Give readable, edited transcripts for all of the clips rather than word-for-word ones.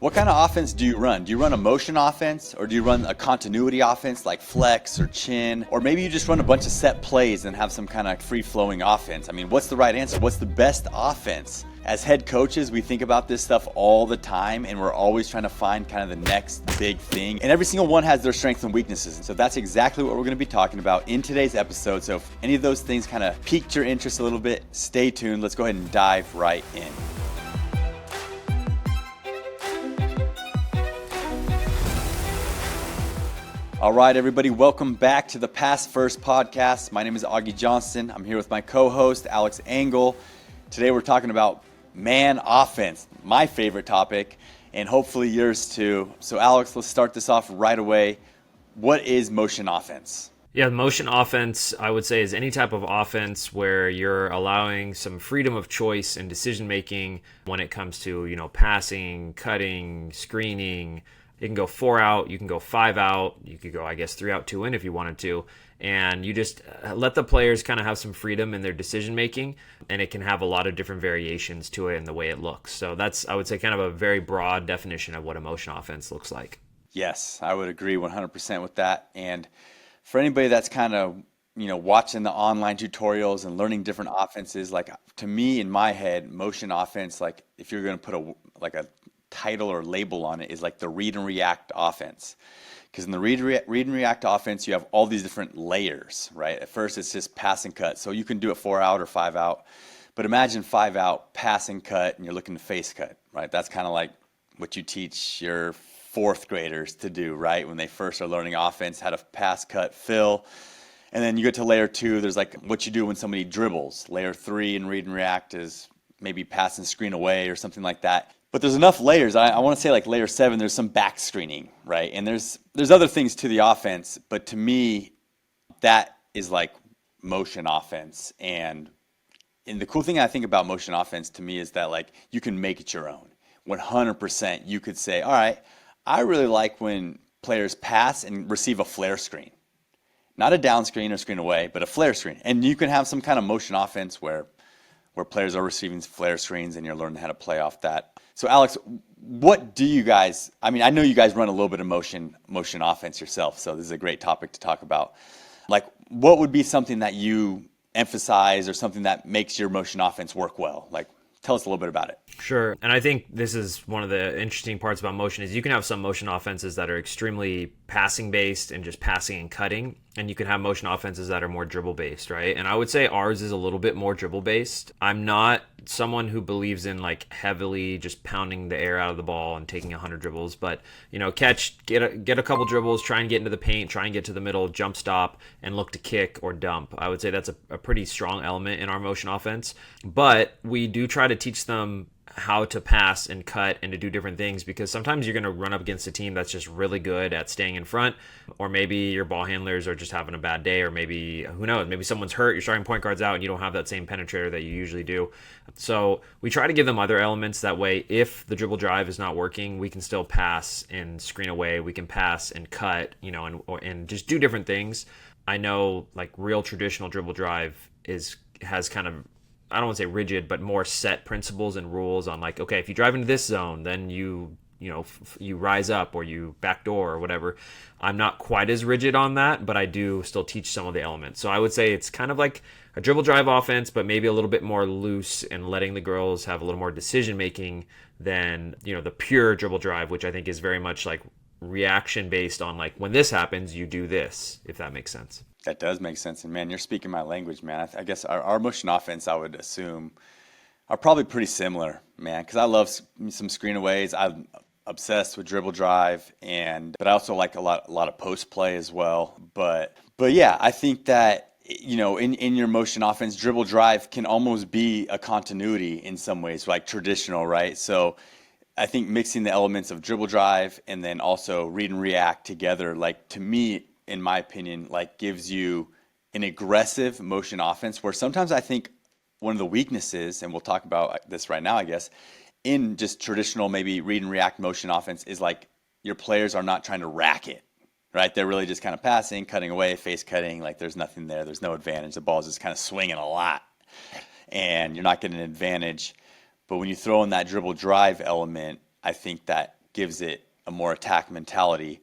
What kind of offense do you run? Do you run a motion offense or do you run a continuity offense like flex or chin? Or maybe you just run a bunch of set plays and have some kind of free-flowing offense? I mean, what's the right answer? What's the best offense? As head coaches, we think about this stuff all the time and we're always trying to find kind of the next big thing. And every single one has their strengths and weaknesses. And so that's exactly what we're going to be talking about in today's episode. So if any of those things kind of piqued your interest a little bit, stay tuned. Let's go ahead and dive right in. All right, everybody, welcome back to the Pass First podcast. My name is Augie Johnston. I'm here with my co-host, Alex Engel. Today we're talking about man offense, my favorite topic, and hopefully yours too. So Alex, let's start this off right away. What is motion offense? Yeah, motion offense, I would say, is any type of offense where you're allowing some freedom of choice and decision-making when it comes to, passing, cutting, screening. You can go 4 out, you can go 5 out, you could go, 3 out, 2 in if you wanted to. And you just let the players kind of have some freedom in their decision making, and it can have a lot of different variations to it and the way it looks. So that's, I would say, kind of a very broad definition of what a motion offense looks like. Yes, I would agree 100% with that. And for anybody that's kind of, watching the online tutorials and learning different offenses, like to me in my head, motion offense, like if you're going to put a title or label on it, is like the read and react offense. Because in the read and react offense, you have all these different layers, right? At first, it's just pass and cut. So you can do it 4 out or 5 out. But imagine 5 out, pass and cut, and you're looking to face cut, right? That's kind of like what you teach your 4th graders to do, right? When they first are learning offense, how to pass, cut, fill. And then you get to layer 2, there's like what you do when somebody dribbles. Layer 3 in read and react is maybe pass and screen away or something like that. But there's enough layers. I want to say like layer 7, there's some back screening, right? And there's other things to the offense, but to me, that is like motion offense. And the cool thing I think about motion offense to me is that like you can make it your own. 100% you could say, all right, I really like when players pass and receive a flare screen. Not a down screen or screen away, but a flare screen. And you can have some kind of motion offense where players are receiving flare screens and you're learning how to play off that. So Alex, what do you guys, I know you guys run a little bit of motion offense yourself, so this is a great topic to talk about. Like, what would be something that you emphasize or something that makes your motion offense work well? Like, tell us a little bit about it. Sure. And I think this is one of the interesting parts about motion is you can have some motion offenses that are extremely passing based and just passing and cutting. And you can have motion offenses that are more dribble based, right? And I would say ours is a little bit more dribble based. I'm not someone who believes in like heavily just pounding the air out of the ball and taking 100 dribbles, but get a couple dribbles, try and get into the paint, try and get to the middle, jump stop, and look to kick or dump. I would say that's a pretty strong element in our motion offense. But we do try to teach them how to pass and cut and to do different things, because sometimes you're going to run up against a team that's just really good at staying in front, or maybe your ball handlers are just having a bad day, or maybe, who knows, maybe someone's hurt, you're starting point guards out and you don't have that same penetrator that you usually do. So we try to give them other elements, that way if the dribble drive is not working, we can still pass and screen away, we can pass and cut, and just do different things. I know like real traditional dribble drive has kind of, I don't want to say rigid, but more set principles and rules on like, okay, if you drive into this zone, then you rise up or you backdoor or whatever. I'm not quite as rigid on that, but I do still teach some of the elements. So I would say it's kind of like a dribble drive offense, but maybe a little bit more loose and letting the girls have a little more decision making than, the pure dribble drive, which I think is very much like reaction based on like, when this happens, you do this, if that makes sense. That does make sense. And man, you're speaking my language, man. I guess our motion offense, I would assume, are probably pretty similar, man, because I love some screen aways. I'm obsessed with dribble drive, but I also like a lot of post play as well. But yeah, I think that, in your motion offense, dribble drive can almost be a continuity in some ways, like traditional, right? So I think mixing the elements of dribble drive and then also read and react together, like to me, in my opinion, like gives you an aggressive motion offense, where sometimes I think one of the weaknesses, and we'll talk about this right now, I guess, in just traditional maybe read and react motion offense is like your players are not trying to rack it, right? They're really just kind of passing, cutting away, face cutting, like there's nothing there. There's no advantage. The ball's just kind of swinging a lot and you're not getting an advantage. But when you throw in that dribble drive element, I think that gives it a more attack mentality.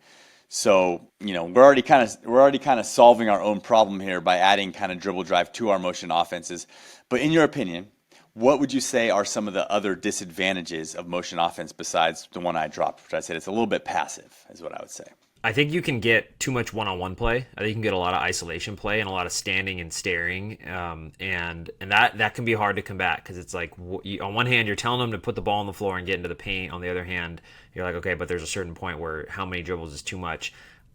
So, we're already kind of solving our own problem here by adding kind of dribble drive to our motion offenses. But in your opinion, what would you say are some of the other disadvantages of motion offense besides the one I dropped, which I said it's a little bit passive, is what I would say. I think you can get too much one-on-one play. I think you can get a lot of isolation play and a lot of standing and staring, and that can be hard to combat because it's like on one hand you're telling them to put the ball on the floor and get into the paint. On the other hand, you're like, okay, but there's a certain point where how many dribbles is too much.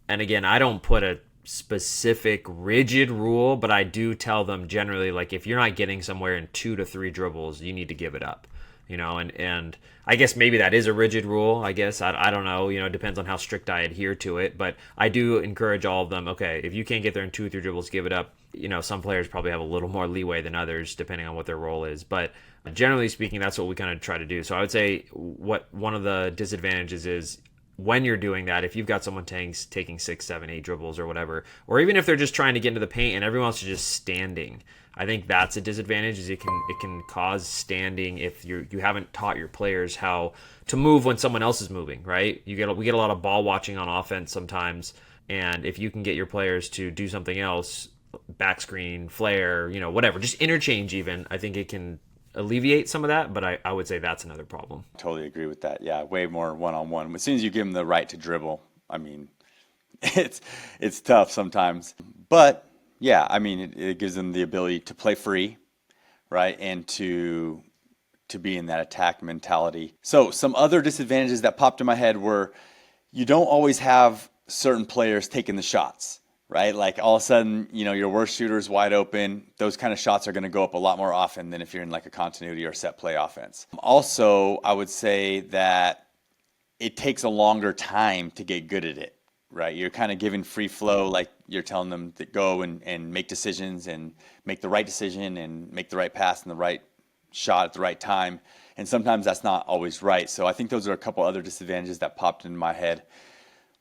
And again, I don't put a specific rigid rule, but I do tell them generally like if you're not getting somewhere in 2 to 3 dribbles, you need to give it up. And I guess maybe that is a rigid rule. I guess I don't know. It depends on how strict I adhere to it. But I do encourage all of them. Okay, if you can't get there in 2 or 3 dribbles, give it up. Some players probably have a little more leeway than others depending on what their role is. But generally speaking, that's what we kind of try to do. So I would say what one of the disadvantages is when you're doing that, if you've got someone taking 6, 7, 8 dribbles or whatever, or even if they're just trying to get into the paint and everyone else is just standing. I think that's a disadvantage. Is it can cause standing if you haven't taught your players how to move when someone else is moving, right? We get a lot of ball watching on offense sometimes, and if you can get your players to do something else, back screen, flare, whatever, just interchange even, I think it can alleviate some of that, but I would say that's another problem. Totally agree with that. Yeah, way more one-on-one. As soon as you give them the right to dribble, I mean, it's tough sometimes. But yeah, I mean, it gives them the ability to play free, right? And to be in that attack mentality. So some other disadvantages that popped in my head were you don't always have certain players taking the shots, right? Like all of a sudden, your worst shooter is wide open. Those kind of shots are going to go up a lot more often than if you're in like a continuity or set play offense. Also, I would say that it takes a longer time to get good at it, right? You're kind of giving free flow, like you're telling them to go and make decisions and make the right decision and make the right pass and the right shot at the right time. And sometimes that's not always right. So I think those are a couple other disadvantages that popped into my head.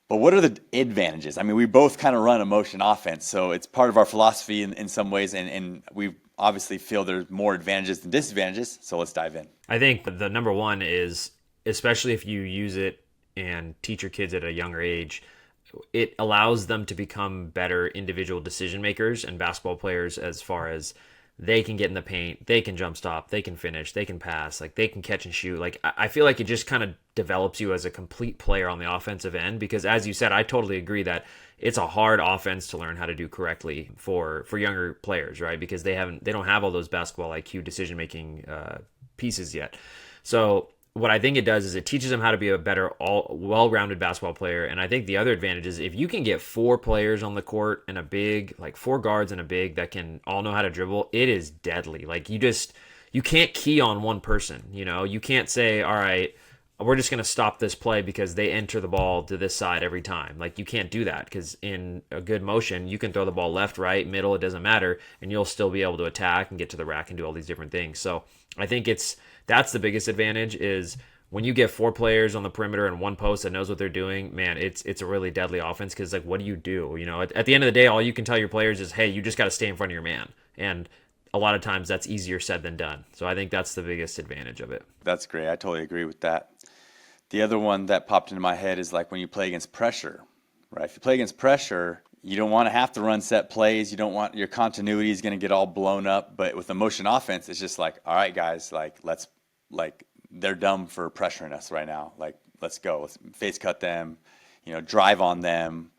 But what are the advantages? I mean, we both kind of run a motion offense, so it's part of our philosophy in some ways, and we obviously feel there's more advantages than disadvantages. So let's dive in. I think the number one is, especially if you use it and teach your kids at a younger age, it allows them to become better individual decision makers and basketball players as far as they can get in the paint, they can jump stop, they can finish, they can pass, like they can catch and shoot. Like I feel like it just kind of develops you as a complete player on the offensive end because as you said, I totally agree that it's a hard offense to learn how to do correctly for younger players, right? Because they don't have all those basketball IQ decision making pieces yet. So what I think it does is it teaches them how to be a better, well-rounded basketball player. And I think the other advantage is if you can get 4 players on the court and a big, like 4 guards and a big that can all know how to dribble, it is deadly. Like you can't key on one person. You can't say, all right, we're just going to stop this play because they enter the ball to this side every time. Like you can't do that because in a good motion, you can throw the ball left, right, middle, it doesn't matter, and you'll still be able to attack and get to the rack and do all these different things. So I think that's the biggest advantage is when you get 4 players on the perimeter and 1 post that knows what they're doing, man, it's a really deadly offense because like what do? At the end of the day, all you can tell your players is, hey, you just got to stay in front of your man. And a lot of times that's easier said than done. So I think that's the biggest advantage of it. That's great. I totally agree with that. The other one that popped into my head is like when you play against pressure, right? If you play against pressure, you don't want to have to run set plays. You don't want your continuity is going to get all blown up. But with the motion offense, it's just like, all right, guys, they're dumb for pressuring us right now. Like, let's go. Let's face cut them, drive on them,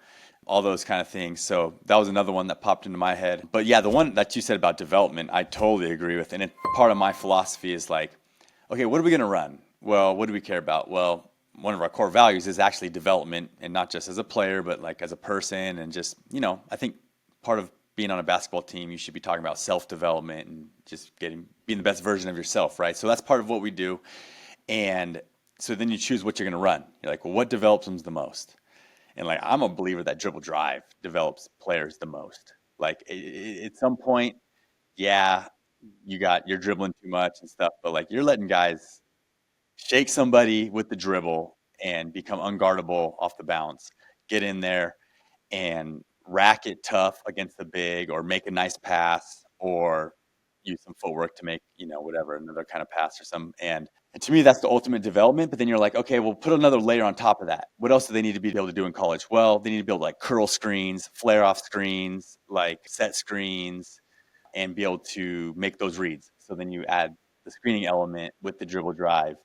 all those kind of things. So that was another one that popped into my head. But yeah, the one that you said about development, I totally agree with. And part of my philosophy is like, okay, what are we going to run? Well, what do we care about? Well, one of our core values is actually development, and not just as a player, but like as a person. And just, I think part of being on a basketball team, you should be talking about self-development and just being the best version of yourself, right? So that's part of what we do. And so then you choose what you're going to run. You're like, well, what develops them the most? And like, I'm a believer that dribble drive develops players the most. Like at some point, yeah, you're dribbling too much and stuff, but like you're letting guys shake somebody with the dribble and become unguardable off the bounce, get in there and rack it tough against the big or make a nice pass or use some footwork to make, whatever, another kind of pass or some. And to me, that's the ultimate development. But then you're like, okay, well, put another layer on top of that. What else do they need to be able to do in college? Well, they need to be able to like curl screens, flare off screens, like set screens, and be able to make those reads. So then you add the screening element with the dribble drive,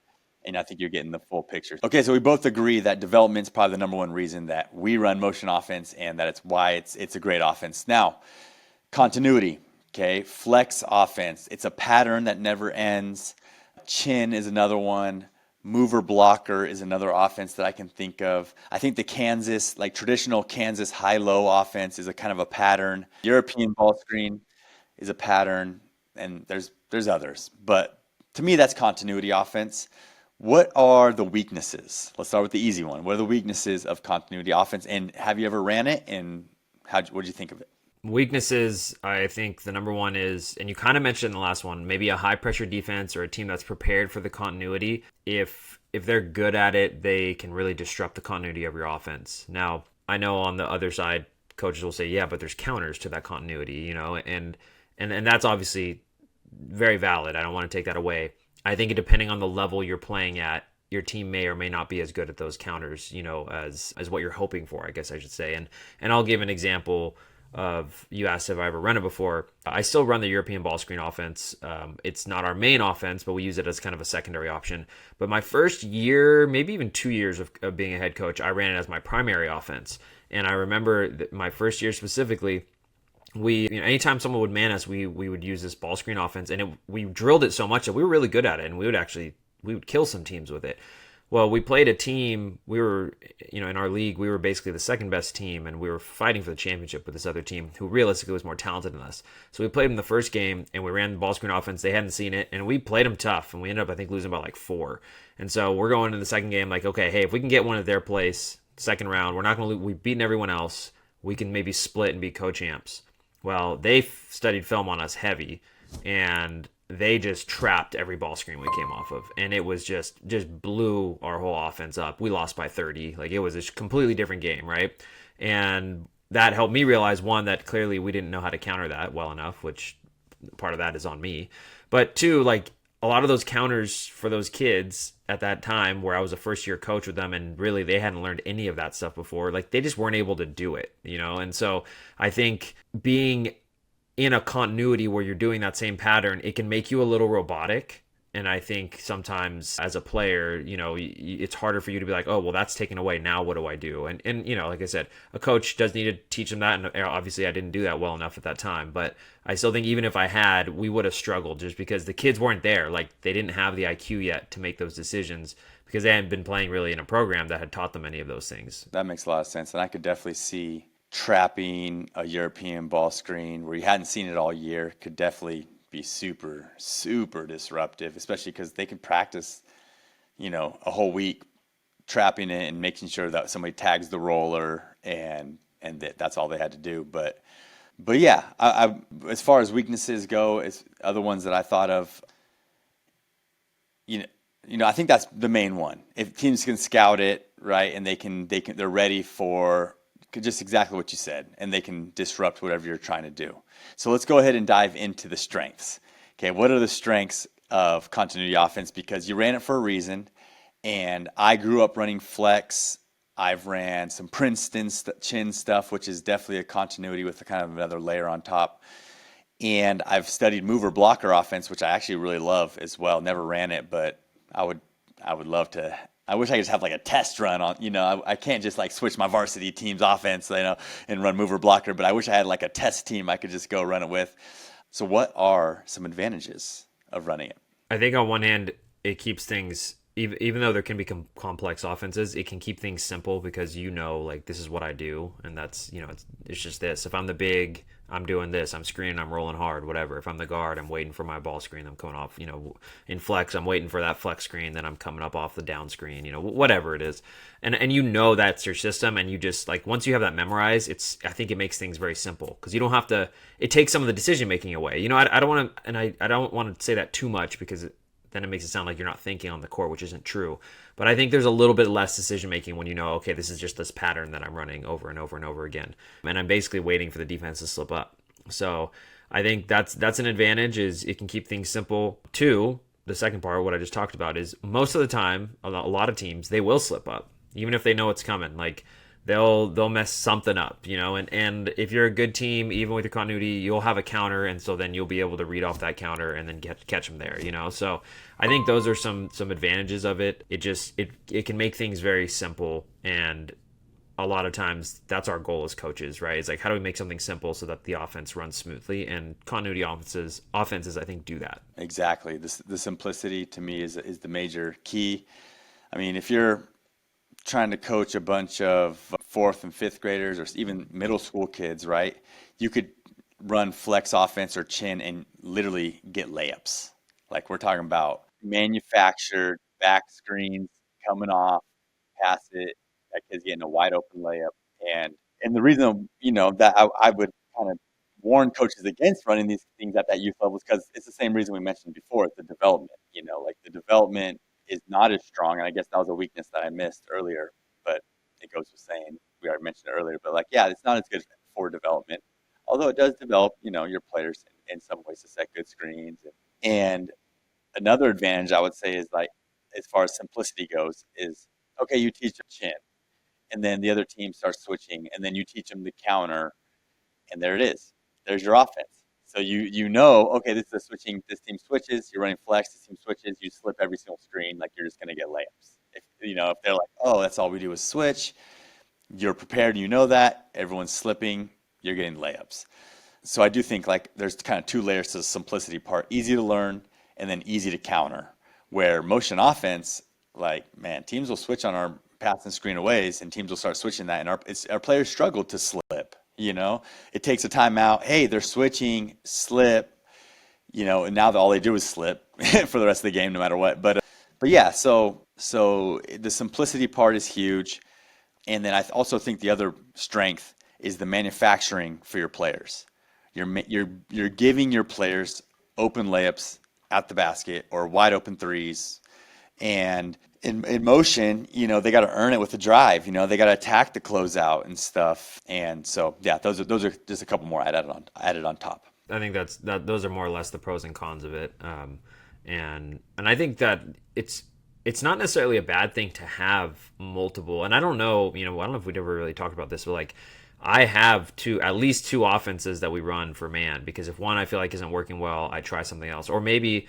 and I think you're getting the full picture. Okay, so we both agree that development's probably the number one reason that we run motion offense, and that it's why it's a great offense. Now, continuity. Okay, flex offense. It's a pattern that never ends. Chin is another one. Mover blocker is another offense that I can think of. I think the Kansas, like traditional Kansas high-low offense, is a kind of a pattern. European ball screen is a pattern, and there's others. But to me, that's continuity offense. What are the weaknesses? Let's start with the easy one. What are the weaknesses of continuity offense? And have you ever ran it? And what did you think of it? Weaknesses, I think the number one is, and you kind of mentioned in the last one, maybe a high pressure defense or a team that's prepared for the continuity. If they're good at it, they can really disrupt the continuity of your offense. Now, I know on the other side, coaches will say, yeah, but there's counters to that continuity, and that's obviously very valid. I don't want to take that away. I think depending on the level you're playing at, your team may or may not be as good at those counters, as what you're hoping for, I guess I should say. And I'll give an example of, you asked if I ever run it before. I still run the European ball screen offense. It's not our main offense, but we use it as kind of a secondary option. But my first year, maybe even 2 years of being a head coach, I ran it as my primary offense. And I remember that my first year specifically, anytime someone would man us, we would use this ball screen offense, and we drilled it so much that we were really good at it, and we would kill some teams with it. Well, we played a team, we were, in our league, we were basically the second best team, and we were fighting for the championship with this other team who realistically was more talented than us. So we played them the first game, and we ran the ball screen offense. They hadn't seen it, and we played them tough, and we ended up, I think, losing by like 4. And so we're going into the second game like, okay, hey, if we can get one at their place, second round, we're not going to lose. We've beaten everyone else. We can maybe split and be co-champs. Well, they studied film on us heavy, and they just trapped every ball screen we came off of, and it was just blew our whole offense up. We lost by 30. Like, it was a completely different game, right? And that helped me realize, one, that clearly we didn't know how to counter that well enough, which part of that is on me. But two, like, a lot of those counters for those kids at that time, where I was a first year coach with them, and really they hadn't learned any of that stuff before, like, they just weren't able to do it, And so I think being in a continuity where you're doing that same pattern, it can make you a little robotic. And I think sometimes as a player, it's harder for you to be like, oh, well, that's taken away. Now what do I do? And like I said, a coach does need to teach them that. And obviously I didn't do that well enough at that time. But I still think even if I had, we would have struggled, just because the kids weren't there. Like, they didn't have the IQ yet to make those decisions, because they hadn't been playing really in a program that had taught them any of those things. That makes a lot of sense. And I could definitely see trapping a European ball screen where you hadn't seen it all year could definitely be super, super disruptive, especially because they can practice, a whole week trapping it and making sure that somebody tags the roller, and that's all they had to do. But yeah, I as far as weaknesses go, as other ones that I thought of, I think that's the main one. If teams can scout it right, and they're ready for just exactly what you said, and they can disrupt whatever you're trying to do. So let's go ahead and dive into the strengths. Okay, what are the strengths of continuity offense? Because you ran it for a reason, and I grew up running flex. I've ran some Princeton chin stuff, which is definitely a continuity with a kind of another layer on top. And I've studied mover blocker offense, which I actually really love as well. Never ran it, but I would love to. I wish I could just have like a test run on, I can't just like switch my varsity team's offense, and run mover blocker, but I wish I had like a test team I could just go run it with. So what are some advantages of running it? I think on one hand, it keeps things, even though there can be complex offenses, it can keep things simple, because like, this is what I do, and that's, it's just this. If I'm the big, I'm doing this, I'm screening, I'm rolling hard, whatever. If I'm the guard, I'm waiting for my ball screen, I'm coming off, in flex, I'm waiting for that flex screen, then I'm coming up off the down screen, whatever it is. And that's your system, and you just, like, once you have that memorized, I think it makes things very simple, because you don't have to, it takes some of the decision making away. I don't want to, and I don't want to say that too much, because then it makes it sound like you're not thinking on the court, which isn't true. But I think there's a little bit less decision making when okay, this is just this pattern that I'm running over and over and over again, and I'm basically waiting for the defense to slip up. So I think that's an advantage is it can keep things simple. Two, the second part, what I just talked about is most of the time, a lot of teams, they will slip up, even if they know it's coming. Like they'll mess something up, and if you're a good team, even with your continuity, you'll have a counter, and so then you'll be able to read off that counter and then catch them there. So I think those are some advantages of it. It can make things very simple, and a lot of times that's our goal as coaches, right? It's like, how do we make something simple so that the offense runs smoothly? And continuity offenses I think do that. Exactly. The simplicity to me is the major key. I mean, if you're trying to coach a bunch of fourth and fifth graders or even middle school kids, right? You could run flex offense or chin and literally get layups. Like we're talking about manufactured back screens coming off, pass it, that kid's getting a wide open layup. And the reason, that I would kind of warn coaches against running these things at that youth level is because it's the same reason we mentioned before. It's the development, like the development is not as strong. And I guess that was a weakness that I missed earlier, but it goes with saying, we already mentioned it earlier, but like, yeah, it's not as good for development, although it does develop, your players in some ways to set good screens. And another advantage I would say is like, as far as simplicity goes, is okay, you teach them chin, and then the other team starts switching, and then you teach them the counter, and there it is. There's your offense. So okay, this is a switching. This team switches. You're running flex. This team switches. You slip every single screen. Like you're just going to get layups. If they're like, oh, that's all we do is switch. You're prepared. You know that everyone's slipping. You're getting layups. So I do think like there's kind of two layers to the simplicity part: easy to learn and then easy to counter. Where motion offense, like man, teams will switch on our pass and screen aways, and teams will start switching that, and our players struggle to slip. It takes a timeout. Hey, they're switching, slip. And now all they do is slip for the rest of the game, no matter what. But yeah, so the simplicity part is huge, and then I also think the other strength is the manufacturing for your players. You're giving your players open layups at the basket or wide open threes, and in motion, they got to earn it with the drive. They got to attack the closeout and stuff. And so, yeah, those are just a couple more added on top. I think those are more or less the pros and cons of it. And I think that it's not necessarily a bad thing to have multiple. And I don't know, I don't know if we'd ever really talked about this, but like I have at least two offenses that we run for man, because if one I feel like isn't working well, I try something else. Or maybe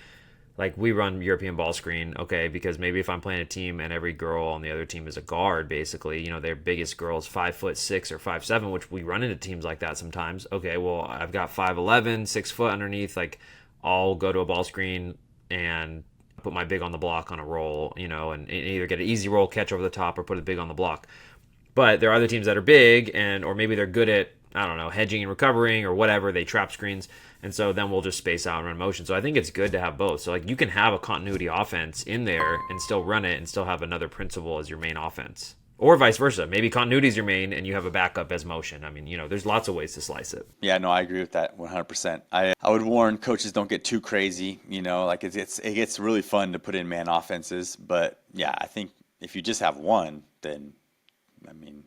like we run European ball screen, okay, because maybe if I'm playing a team and every girl on the other team is a guard, basically, their biggest girl is 5'6" or 5'7", which we run into teams like that sometimes. Okay, well, I've got 5'11", 6 foot underneath. Like, I'll go to a ball screen and put my big on the block on a roll, and either get an easy roll catch over the top or put a big on the block. But there are other teams that are big or maybe they're good at, I don't know, hedging and recovering or whatever. They trap screens. And so then we'll just space out and run motion. So I think it's good to have both. So like you can have a continuity offense in there and still run it and still have another principle as your main offense. Or vice versa. Maybe continuity is your main and you have a backup as motion. I mean, there's lots of ways to slice it. Yeah, no, I agree with that 100%. I would warn coaches, don't get too crazy. Like it gets really fun to put in man offenses. But yeah, I think if you just have one, then, I mean,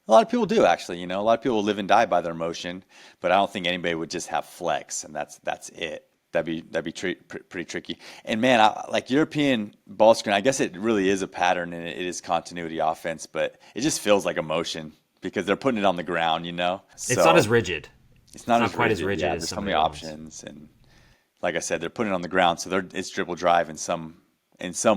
a lot of people do actually, a lot of people live and die by their motion, but I don't think anybody would just have flex and that's it. That'd be pretty tricky. And man, like European ball screen, I guess it really is a pattern and it is continuity offense, but it just feels like a motion because they're putting it on the ground, So it's not as rigid. It's not quite as rigid yeah, as there's some so of many the options, and like I said, they're putting it on the ground, so it's dribble drive in some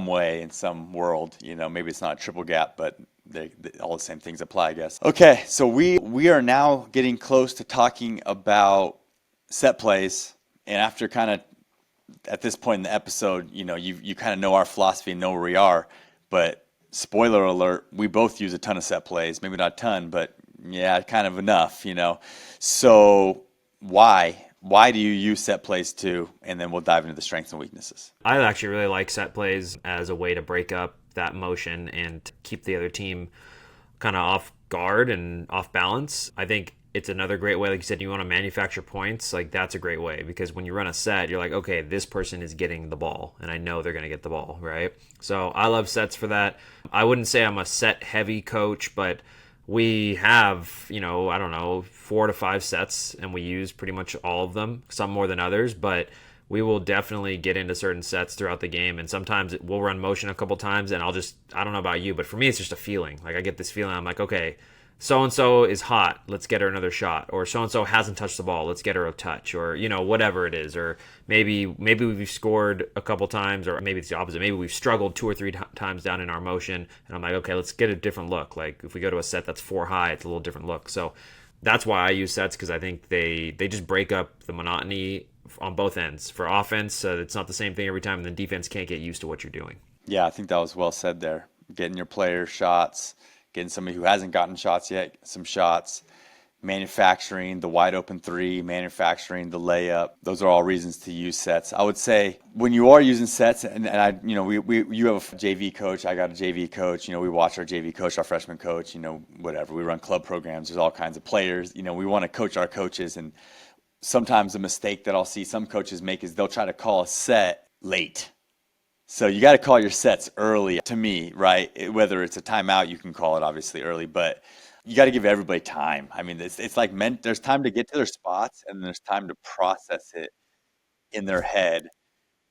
way, in some world. Maybe it's not a triple gap, but they all the same things apply, I guess. Okay, so we are now getting close to talking about set plays, and after kind of at this point in the episode, you kind of know our philosophy and know where we are. But spoiler alert, we both use a ton of set plays, maybe not a ton, but yeah, kind of enough. So why do you use set plays too? And then we'll dive into the strengths and weaknesses. I actually really like set plays as a way to break up that motion and keep the other team kind of off guard and off balance. I think it's another great way. Like you said, you want to manufacture points. Like that's a great way because when you run a set, you're like, okay, this person is getting the ball and I know they're going to get the ball, right? So I love sets for that. I wouldn't say I'm a set heavy coach, but we have, I don't know, 4 to 5 sets, and we use pretty much all of them, some more than others, but we will definitely get into certain sets throughout the game. And sometimes we'll run motion a couple times, and I don't know about you, but for me, it's just a feeling. Like, I get this feeling, I'm like, okay, so and so is hot, let's get her another shot, or so and so hasn't touched the ball, let's get her a touch, or whatever it is. Or maybe we've scored a couple times, or maybe it's the opposite, maybe we've struggled 2 or 3 times down in our motion, and I'm like, okay, let's get a different look. Like, if we go to a set that's 4 high, it's a little different look. So that's why I use sets, because I think they just break up the monotony on both ends. For offense, it's not the same thing every time, and then defense can't get used to what you're doing. Yeah, I think that was well said there. Getting your players shots, getting somebody who hasn't gotten shots yet some shots, manufacturing the wide open three, manufacturing the layup. Those are all reasons to use sets. I would say when you are using sets, and I, you have a JV coach, I got a JV coach, we watch our JV coach, our freshman coach, whatever. We run club programs. There's all kinds of players. We want to coach our coaches, and sometimes a mistake that I'll see some coaches make is they'll try to call a set late. So you got to call your sets early, to me, right? Whether it's a timeout, you can call it obviously early, but you got to give everybody time. I mean, it's like there's time to get to their spots, and there's time to process it in their head.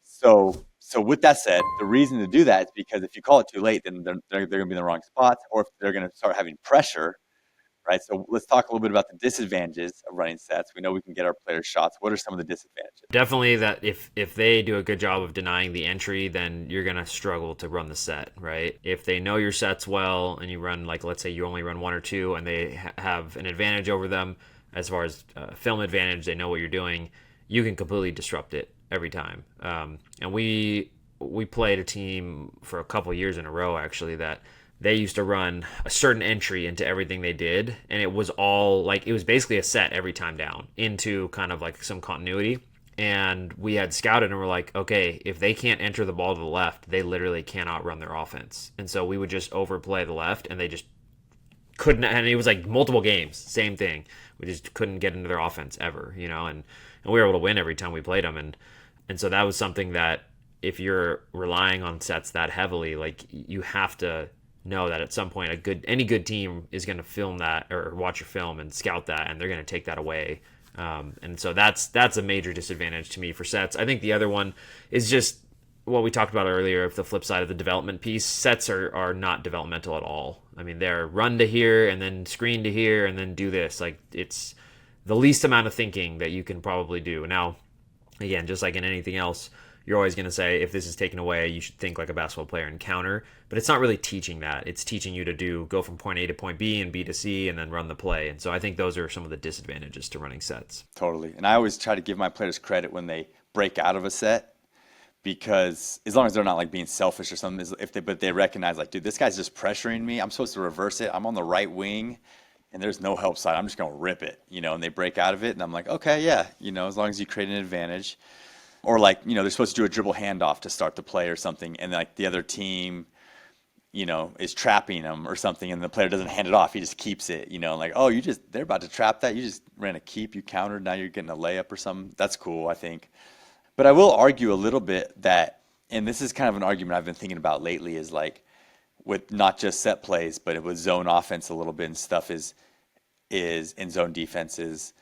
So with that said, the reason to do that is because if you call it too late, then they're going to be in the wrong spots, or if they're going to start having pressure, right? So let's talk a little bit about the disadvantages of running sets. We know we can get our players shots. What are some of the disadvantages? Definitely that if they do a good job of denying the entry, then you're gonna struggle to run the set, right? If they know your sets well, and you run, like, let's say you only run 1 or 2, and they have an advantage over them as far as film advantage, they know what you're doing, you can completely disrupt it every time. And we played a team for a couple years in a row, actually, that they used to run a certain entry into everything they did, and it was all like, it was basically a set every time down into kind of like some continuity. And we had scouted, and we're like, okay, if they can't enter the ball to the left, they literally cannot run their offense. And so we would just overplay the left, and they just couldn't. And it was like multiple games, same thing. We just couldn't get into their offense ever, and we were able to win every time we played them. And so that was something that, if you're relying on sets that heavily, like, you have to know that at some point any good team is going to film that, or watch your film and scout that, and they're going to take that away. And so that's a major disadvantage to me for sets. I think the other one is just what we talked about earlier, of the flip side of the development piece. Sets are not developmental at all. I mean, they're run to here and then screen to here and then do this. Like, it's the least amount of thinking that you can probably do. Now, again, just like in anything else, you're always going to say, if this is taken away, you should think like a basketball player and counter. But it's not really teaching that. It's teaching you to go from point A to point B and B to C, and then run the play. And so I think those are some of the disadvantages to running sets. Totally. And I always try to give my players credit when they break out of a set, because as long as they're not like being selfish or something, but they recognize, like, dude, this guy's just pressuring me. I'm supposed to reverse it. I'm on the right wing, and there's no help side. I'm just going to rip it, and they break out of it. And I'm like, okay, yeah, as long as you create an advantage. Or, like, they're supposed to do a dribble handoff to start the play or something, and like the other team, is trapping them or something, and the player doesn't hand it off. He just keeps it, like, oh, they're about to trap that. You just ran a keep, you countered, now you're getting a layup or something. That's cool, I think. But I will argue a little bit that, and this is kind of an argument I've been thinking about lately, is like, with not just set plays, but with zone offense a little bit and stuff, is in zone defenses.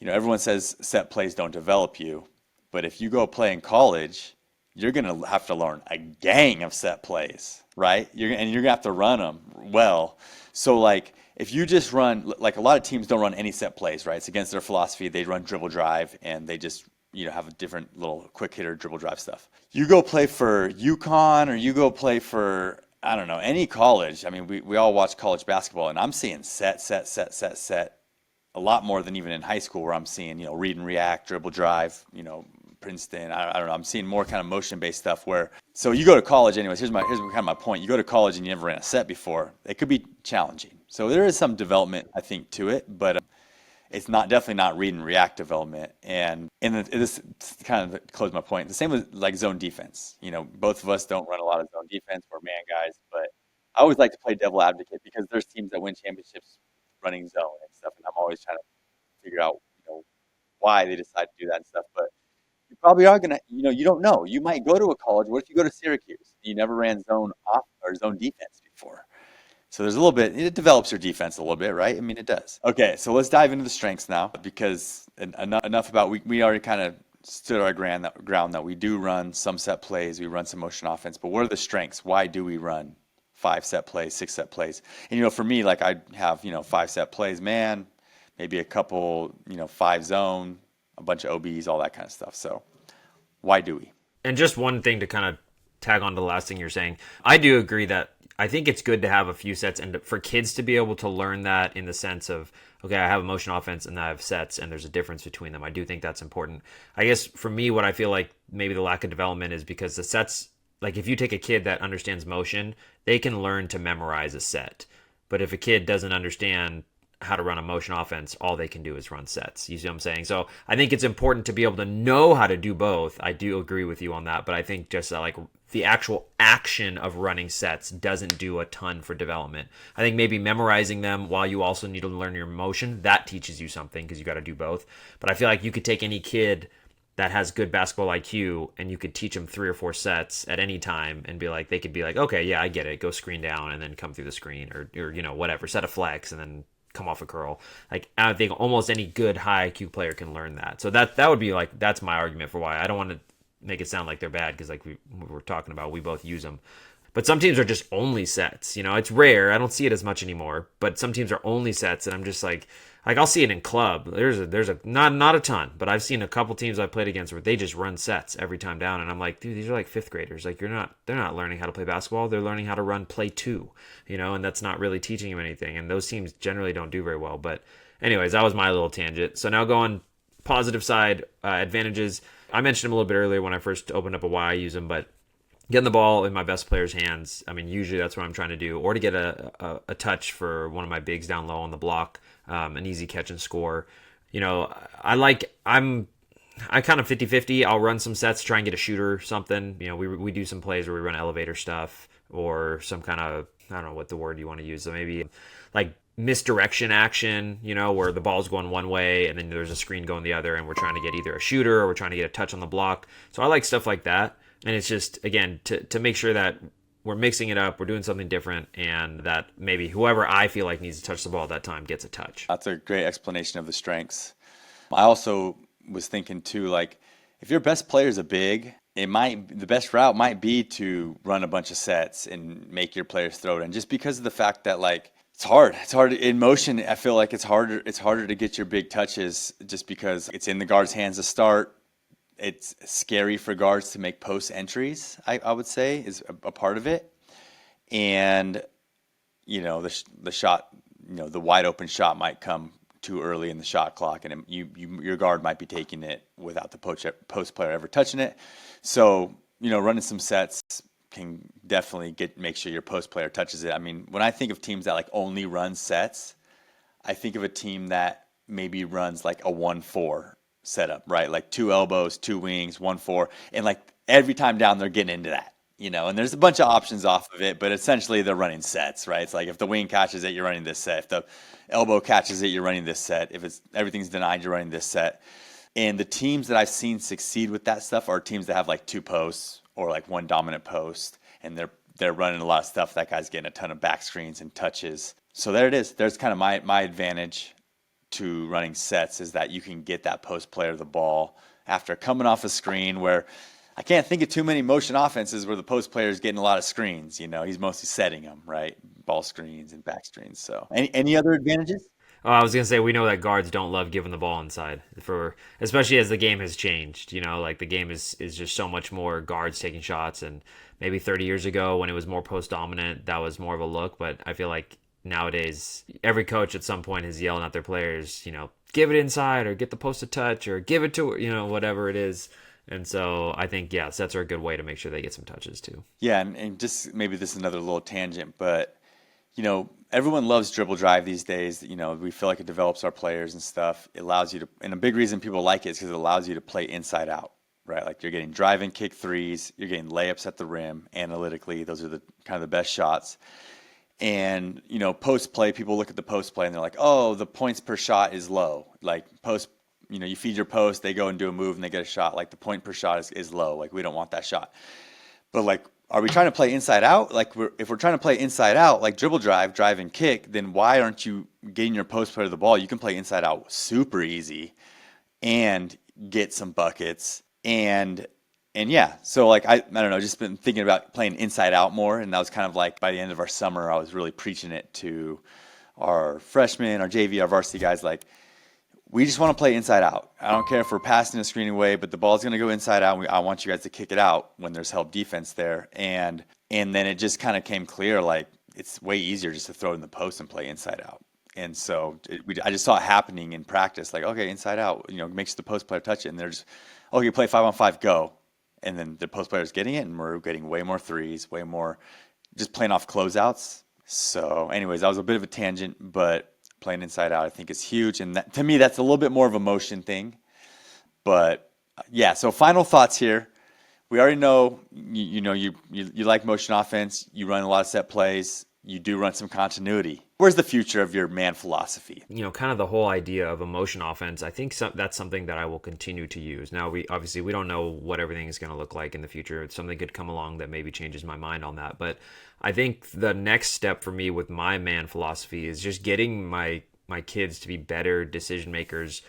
Everyone says set plays don't develop you. But if you go play in college, you're going to have to learn a gang of set plays, right? You're going to have to run them well. So, like, if you just run, like, a lot of teams don't run any set plays, right? It's against their philosophy. They run dribble drive, and they just, have a different little quick hitter dribble drive stuff. You go play for UConn, or you go play for, I don't know, any college. I mean, we all watch college basketball, and I'm seeing set a lot more than even in high school, where I'm seeing, read and react, dribble drive, Princeton. I don't know. I'm seeing more kind of motion-based stuff where, so you go to college anyways. Here's kind of my point. You go to college and you never ran a set before. It could be challenging. So there is some development, I think, to it, but it's definitely not read and react development. And this kind of closed my point. The same with, like, zone defense. Both of us don't run a lot of zone defense. We're man guys, but I always like to play devil advocate, because there's teams that win championships running zone and stuff, and I'm always trying to figure out, why they decide to do that and stuff. But you probably are gonna, you don't know. You might go to a college. What if you go to Syracuse? You never ran zone off or zone defense before. So there's a little bit, it develops your defense a little bit, right? I mean, it does. Okay, so let's dive into the strengths now because enough about, we already kind of stood our ground that we do run some set plays, we run some motion offense, but what are the strengths? Why do we run 5 set plays, 6 set plays? And, for me, like I have, 5 set plays, man, maybe a couple, 5 zone, a bunch of OBs, all that kind of stuff. So why do we? And just one thing to kind of tag on to the last thing you're saying, I do agree that I think it's good to have a few sets and for kids to be able to learn that in the sense of, okay, I have a motion offense and I have sets and there's a difference between them. I do think that's important. I guess for me, what I feel like maybe the lack of development is because the sets, like if you take a kid that understands motion, they can learn to memorize a set. But if a kid doesn't understand how to run a motion offense, all they can do is run sets. You see what I'm saying? So I think it's important to be able to know how to do both. I do agree with you on that, but I think just like the actual action of running sets doesn't do a ton for development. I think maybe memorizing them while you also need to learn your motion, that teaches you something because you got to do both. But I feel like you could take any kid that has good basketball IQ and you could teach them 3 or 4 sets at any time and be like, they could be like, okay, yeah, I get it. Go screen down and then come through the screen or whatever, set a flex and then come off a curl. Like I think almost any good high IQ player can learn that. So that would be like, that's my argument for why. I don't want to make it sound like they're bad because like we were talking about, we both use them. But some teams are just only sets. It's rare. I don't see it as much anymore. But some teams are only sets, and I'm just like I'll see it in club. There's a not a ton, but I've seen a couple teams I played against where they just run sets every time down, and I'm like, dude, these are like 5th graders. Like they're not learning how to play basketball. They're learning how to run play 2. And that's not really teaching them anything. And those teams generally don't do very well. But anyways, that was my little tangent. So now going positive side, advantages. I mentioned them a little bit earlier when I first opened up why I use them, but getting the ball in my best player's hands, I mean, usually that's what I'm trying to do, or to get a touch for one of my bigs down low on the block, an easy catch and score. I kind of 50-50. I'll run some sets, try and get a shooter or something. We do some plays where we run elevator stuff or some kind of, I don't know what the word you want to use. So maybe like misdirection action, where the ball's going one way and then there's a screen going the other and we're trying to get either a shooter or we're trying to get a touch on the block. So I like stuff like that. And it's just, again, to make sure that we're mixing it up, we're doing something different, and that maybe whoever I feel like needs to touch the ball at that time gets a touch. That's a great explanation of the strengths. I also was thinking too, like if your best player is a big, the best route might be to run a bunch of sets and make your players throw it in, just because of the fact that like it's hard. It's hard in motion. I feel like it's harder to get your big touches just because it's in the guard's hands to start. It's scary for guards to make post entries, I would say, is a part of it. And, the shot, the wide open shot might come too early in the shot clock, and your guard might be taking it without the post player ever touching it. So, running some sets can definitely make sure your post player touches it. I mean, when I think of teams that like only run sets, I think of a team that maybe runs like a 1-4 setup, right? Like 2 elbows, 2 wings, 1-4, and like every time down they're getting into that, and there's a bunch of options off of it, but essentially they're running sets, right? It's like if the wing catches it, you're running this set. If the elbow catches it, you're running this set. If everything's denied, you're running this set. And the teams that I've seen succeed with that stuff are teams that have like 2 posts or like 1 dominant post, and they're running a lot of stuff. That guy's getting a ton of back screens and touches. So there it is. There's kind of my advantage to running sets, is that you can get that post player the ball after coming off a screen, where I can't think of too many motion offenses where the post player is getting a lot of screens. He's mostly setting them, right? Ball screens and back screens. So any other advantages? Oh, I was gonna say we know that guards don't love giving the ball inside, especially as the game has changed. Like the game is just so much more guards taking shots, and maybe 30 years ago when it was more post dominant, that was more of a look. But I feel like nowadays every coach at some point is yelling at their players, give it inside or get the post to touch or give it to, whatever it is. And so I think, yeah, sets are a good way to make sure they get some touches too. Yeah, and just maybe this is another little tangent, but everyone loves dribble drive these days. We feel like it develops our players and stuff. It allows you to, and a big reason people like it is because it allows you to play inside out, right? Like you're getting drive and kick threes, you're getting layups at the rim. Analytically, those are the kind of the best shots. And, post play, people look at the post play and they're like, oh, the points per shot is low. Like post, you feed your post, they go and do a move and they get a shot. Like the point per shot is low. Like we don't want that shot. But like are we trying to play inside out? Like if we're trying to play inside out, like dribble drive, drive and kick, then why aren't you getting your post player the ball? You can play inside out super easy and get some buckets and yeah. So like I don't know, just been thinking about playing inside out more, and that was kind of like by the end of our summer, I was really preaching it to our freshmen, our JV, our varsity guys, like we just want to play inside out. I don't care if we're passing a screen away, but the ball's going to go inside out. I want you guys to kick it out when there's help defense there. And then it just kind of came clear, like it's way easier just to throw it in the post and play inside out. And so I just saw it happening in practice, like, okay, inside out, makes the post player touch it. And there's, okay, play 5-on-5, go. And then the post player's getting it, and we're getting way more threes, way more just playing off closeouts. So anyways, that was a bit of a tangent, but playing inside out, I think, is huge. And that, to me, that's a little bit more of a motion thing. But yeah, so final thoughts here. We already know, you like motion offense. You run a lot of set plays. You do run some continuity. Where's the future of your man philosophy? Kind of the whole idea of a motion offense. I think that's something that I will continue to use. Now, we don't know what everything is going to look like in the future. Something could come along that maybe changes my mind on that. But I think the next step for me with my man philosophy is just getting my kids to be better decision makers.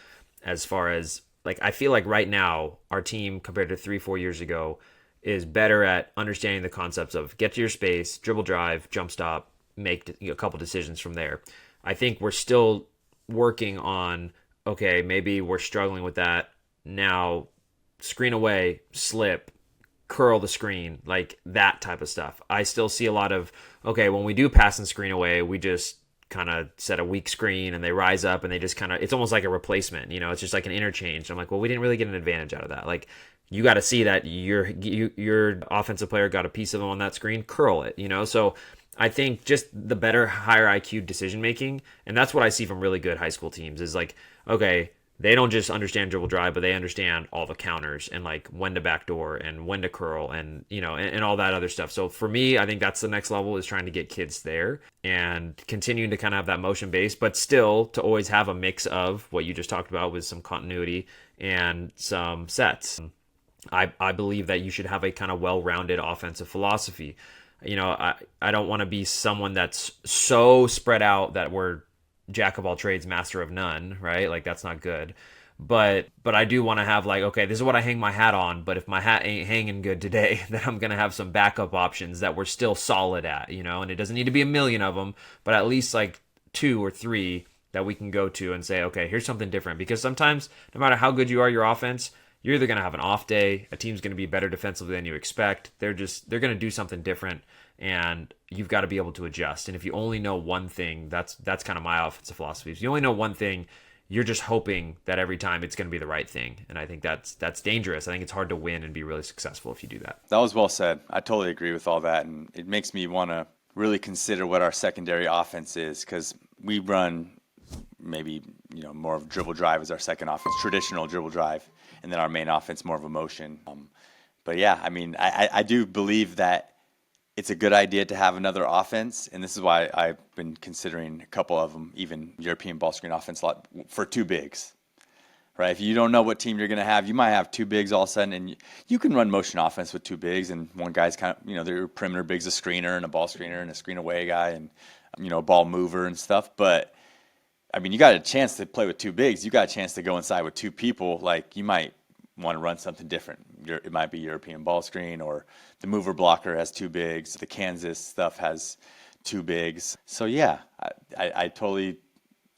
As far as, like, I feel like right now our team compared to 3-4 years ago is better at understanding the concepts of get to your space, dribble drive, jump stop, make a couple decisions from there. I think we're still working on, okay, maybe we're struggling with that. Now, screen away, slip, curl the screen, like that type of stuff. I still see a lot of, okay, when we do pass and screen away, we just kind of set a weak screen and they rise up and they just kind of, it's almost like a replacement, it's just like an interchange. I'm like, well, we didn't really get an advantage out of that. Like, you got to see that your offensive player got a piece of them on that screen, curl it, So I think just the better, higher IQ decision making, and that's what I see from really good high school teams is like, okay, they don't just understand dribble drive, but they understand all the counters and like when to backdoor and when to curl and and all that other stuff. So for me, I think that's the next level, is trying to get kids there and continuing to kind of have that motion base, but still to always have a mix of what you just talked about with some continuity and some sets. I believe that you should have a kind of well-rounded offensive philosophy. I don't want to be someone that's so spread out that we're jack of all trades, master of none, right? Like, that's not good. But I do want to have, like, okay, this is what I hang my hat on, but if my hat ain't hanging good today, then I'm going to have some backup options that we're still solid at, and it doesn't need to be a million of them, but at least like 2 or 3 that we can go to and say, okay, here's something different. Because sometimes, no matter how good you are, your offense, you're either going to have an off day, a team's going to be better defensively than you expect. They're going to do something different, and you've got to be able to adjust. And if you only know one thing, that's kind of my offensive philosophy. If you only know one thing, you're just hoping that every time it's going to be the right thing. And I think that's dangerous. I think it's hard to win and be really successful if you do that. That was well said. I totally agree with all that, and it makes me want to really consider what our secondary offense is, because we run maybe more of dribble drive as our second offense, traditional dribble drive, and then our main offense more of a motion. But yeah, I mean, I do believe that it's a good idea to have another offense, and this is why I've been considering a couple of them, even European ball screen offense, lot for 2 bigs. Right? If you don't know what team you're going to have, you might have 2 bigs all of a sudden, and you can run motion offense with 2 bigs, and one guy's kind of, their perimeter big's a screener and a ball screener and a screen away guy and, a ball mover and stuff. But I mean, you got a chance to play with 2 bigs. You got a chance to go inside with 2 people. Like, you might want to run something different. It might be European ball screen, or the mover blocker has 2 bigs. The Kansas stuff has 2 bigs. So yeah, I totally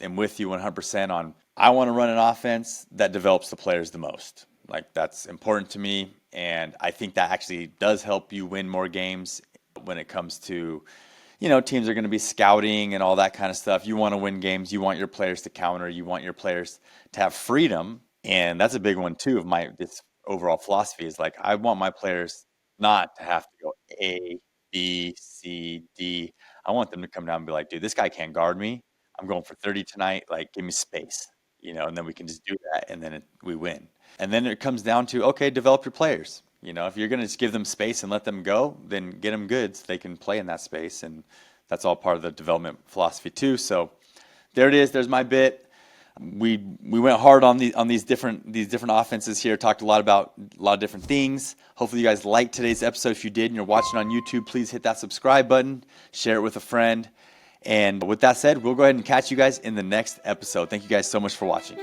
am with you 100% on, I want to run an offense that develops the players the most. Like, that's important to me, and I think that actually does help you win more games when it comes to, teams are going to be scouting and all that kind of stuff. You want to win games. You want your players to counter. You want your players to have freedom. And that's a big one too of this overall philosophy, is like, I want my players not to have to go A, B, C, D. I want them to come down and be like, dude, this guy can't guard me. I'm going for 30 tonight. Like, give me space, and then we can just do that, and then we win. And then it comes down to, okay, develop your players. If you're going to just give them space and let them go, then get them good so they can play in that space. And that's all part of the development philosophy too. So there it is. There's my bit. we went hard on these different offenses here. Talked a lot about a lot of different things. Hopefully you guys liked today's episode. If you did and you're watching on YouTube, please hit that subscribe button, share it with a friend. And with that said, we'll go ahead and catch you guys in the next episode. Thank you guys so much for watching.